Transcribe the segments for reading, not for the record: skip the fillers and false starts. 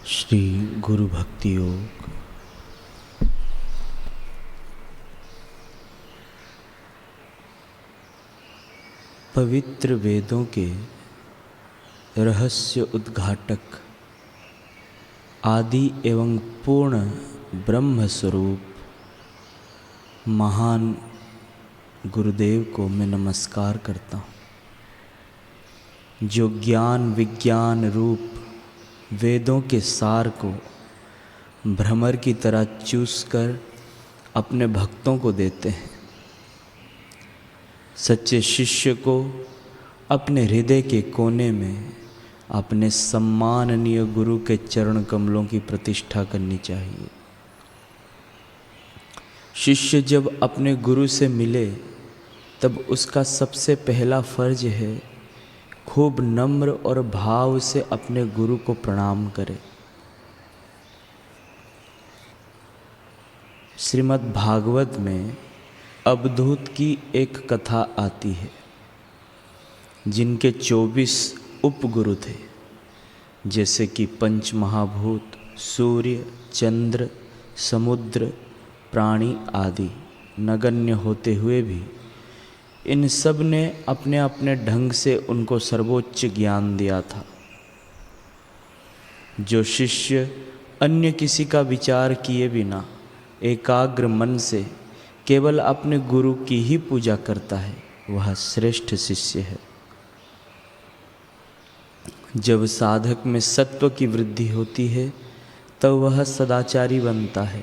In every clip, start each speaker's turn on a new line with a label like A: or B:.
A: श्री गुरु भक्ति योग। पवित्र वेदों के रहस्य उद्घाटक आदि एवं पूर्ण ब्रह्म स्वरूप महान गुरुदेव को मैं नमस्कार करता हूँ, जो ज्ञान विज्ञान रूप वेदों के सार को भ्रमर की तरह चूसकर अपने भक्तों को देते हैं। सच्चे शिष्य को अपने हृदय के कोने में अपने सम्माननीय गुरु के चरण कमलों की प्रतिष्ठा करनी चाहिए। शिष्य जब अपने गुरु से मिले तब उसका सबसे पहला फर्ज है खूब नम्र और भाव से अपने गुरु को प्रणाम करे। श्रीमद् भागवत में अवधूत की एक कथा आती है, जिनके 24 उपगुरु थे, जैसे कि पंच महाभूत, सूर्य, चंद्र, समुद्र, प्राणी आदि नगण्य होते हुए भी इन सब ने अपने अपने ढंग से उनको सर्वोच्च ज्ञान दिया था। जो शिष्य अन्य किसी का विचार किए बिना एकाग्र मन से केवल अपने गुरु की ही पूजा करता है, वह श्रेष्ठ शिष्य है। जब साधक में सत्व की वृद्धि होती है तब वह सदाचारी बनता है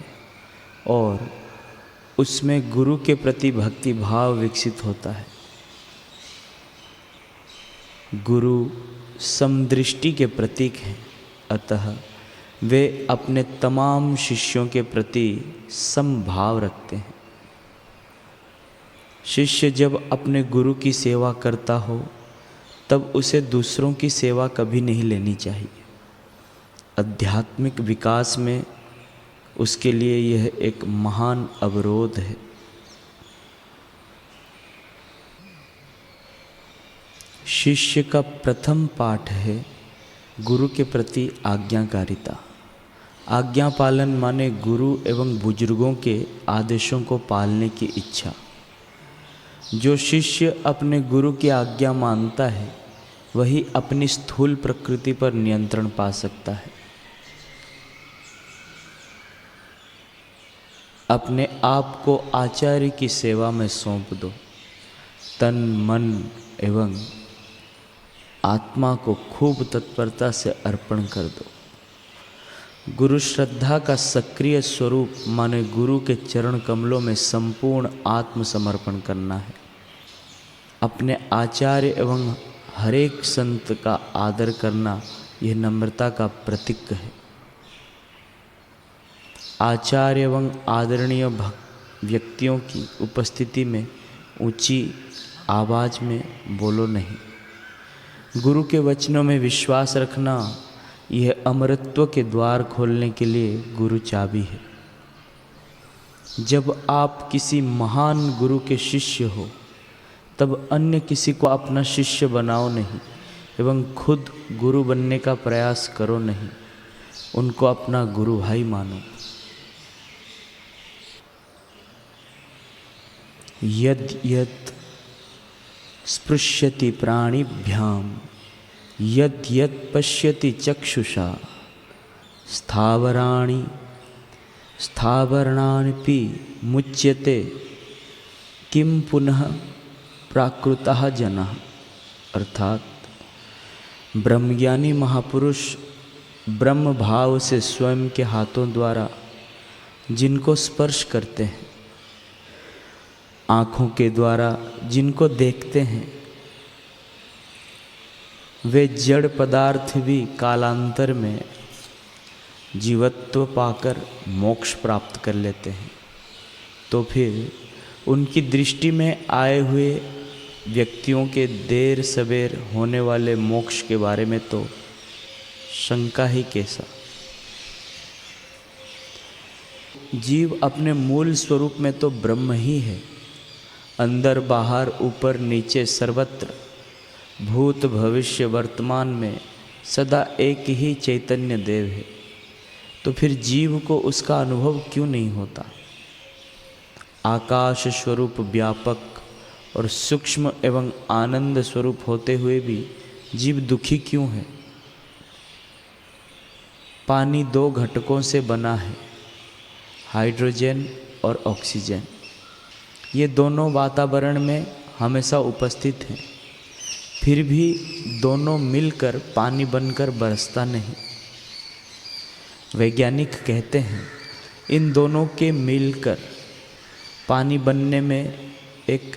A: और उसमें गुरु के प्रति भक्ति भाव विकसित होता है। गुरु समदृष्टि के प्रतीक हैं, अतः वे अपने तमाम शिष्यों के प्रति समभाव रखते हैं। शिष्य जब अपने गुरु की सेवा करता हो तब उसे दूसरों की सेवा कभी नहीं लेनी चाहिए। आध्यात्मिक विकास में उसके लिए यह एक महान अवरोध है। शिष्य का प्रथम पाठ है गुरु के प्रति आज्ञाकारिता। आज्ञा पालन माने गुरु एवं बुजुर्गों के आदेशों को पालने की इच्छा। जो शिष्य अपने गुरु की आज्ञा मानता है वही अपनी स्थूल प्रकृति पर नियंत्रण पा सकता है। अपने आप को आचार्य की सेवा में सौंप दो। तन मन एवं आत्मा को खूब तत्परता से अर्पण कर दो। गुरु श्रद्धा का सक्रिय स्वरूप माने गुरु के चरण कमलों में संपूर्ण आत्मसमर्पण करना है। अपने आचार्य एवं हरेक संत का आदर करना यह नम्रता का प्रतीक है। आचार्य एवं आदरणीय व्यक्तियों की उपस्थिति में ऊंची आवाज़ में बोलो नहीं। गुरु के वचनों में विश्वास रखना यह अमरत्व के द्वार खोलने के लिए गुरु चाबी है। जब आप किसी महान गुरु के शिष्य हो तब अन्य किसी को अपना शिष्य बनाओ नहीं एवं खुद गुरु बनने का प्रयास करो नहीं। उनको अपना गुरु भाई मानो। यद यद स्पृश्यति प्राणिभ्याम यद यद पश्यति चक्षुषा स्थावराणि स्थावरणानि मुच्यते किम पुनः प्राकृतः जनः। अर्थात ब्रह्मज्ञानी महापुरुष ब्रह्म भाव से स्वयं के हाथों द्वारा जिनको स्पर्श करते हैं, आँखों के द्वारा जिनको देखते हैं, वे जड़ पदार्थ भी कालांतर में जीवत्व पाकर मोक्ष प्राप्त कर लेते हैं। तो फिर उनकी दृष्टि में आए हुए व्यक्तियों के देर सवेर होने वाले मोक्ष के बारे में तो शंका ही कैसा। जीव अपने मूल स्वरूप में तो ब्रह्म ही है। अंदर बाहर ऊपर नीचे सर्वत्र भूत भविष्य वर्तमान में सदा एक ही चैतन्य देव है। तो फिर जीव को उसका अनुभव क्यों नहीं होता? आकाश स्वरूप व्यापक और सूक्ष्म एवं आनंद स्वरूप होते हुए भी जीव दुखी क्यों है? पानी दो घटकों से बना है, हाइड्रोजन और ऑक्सीजन। ये दोनों वातावरण में हमेशा उपस्थित हैं, फिर भी दोनों मिलकर पानी बनकर बरसता नहीं। वैज्ञानिक कहते हैं इन दोनों के मिलकर पानी बनने में एक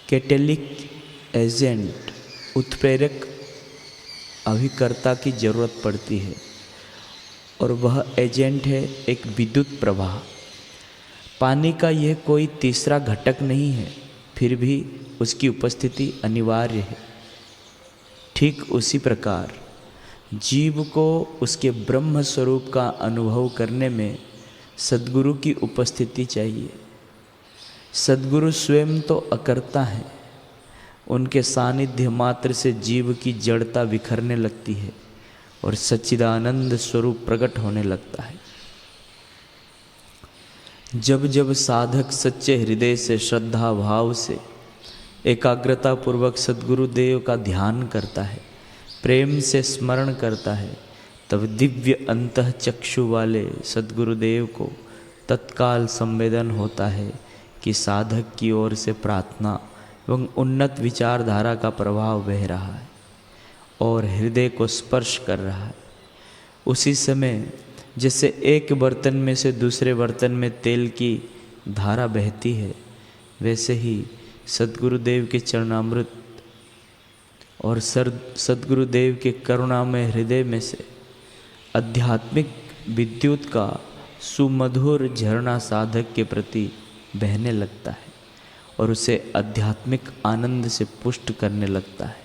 A: कैटेलिक एजेंट, उत्प्रेरक अभिकर्ता की जरूरत पड़ती है, और वह एजेंट है एक विद्युत प्रवाह। पानी का यह कोई तीसरा घटक नहीं है, फिर भी उसकी उपस्थिति अनिवार्य है। ठीक उसी प्रकार जीव को उसके ब्रह्म स्वरूप का अनुभव करने में सद्गुरु की उपस्थिति चाहिए। सद्गुरु स्वयं तो अकर्ता है, उनके सानिध्य मात्र से जीव की जड़ता बिखरने लगती है और सच्चिदानंद स्वरूप प्रकट होने लगता है। जब जब साधक सच्चे हृदय से, श्रद्धा भाव से, एकाग्रता पूर्वक सद्गुरुदेव का ध्यान करता है, प्रेम से स्मरण करता है, तब दिव्य अंतः चक्षु वाले सद्गुरुदेव को तत्काल संवेदन होता है कि साधक की ओर से प्रार्थना एवं उन्नत विचारधारा का प्रभाव बह रहा है और हृदय को स्पर्श कर रहा है। उसी समय जैसे एक बर्तन में से दूसरे बर्तन में तेल की धारा बहती है, वैसे ही सद्गुरुदेव के चरणामृत और सद्गुरुदेव के करुणामय हृदय में से आध्यात्मिक विद्युत का सुमधुर झरना साधक के प्रति बहने लगता है और उसे आध्यात्मिक आनंद से पुष्ट करने लगता है।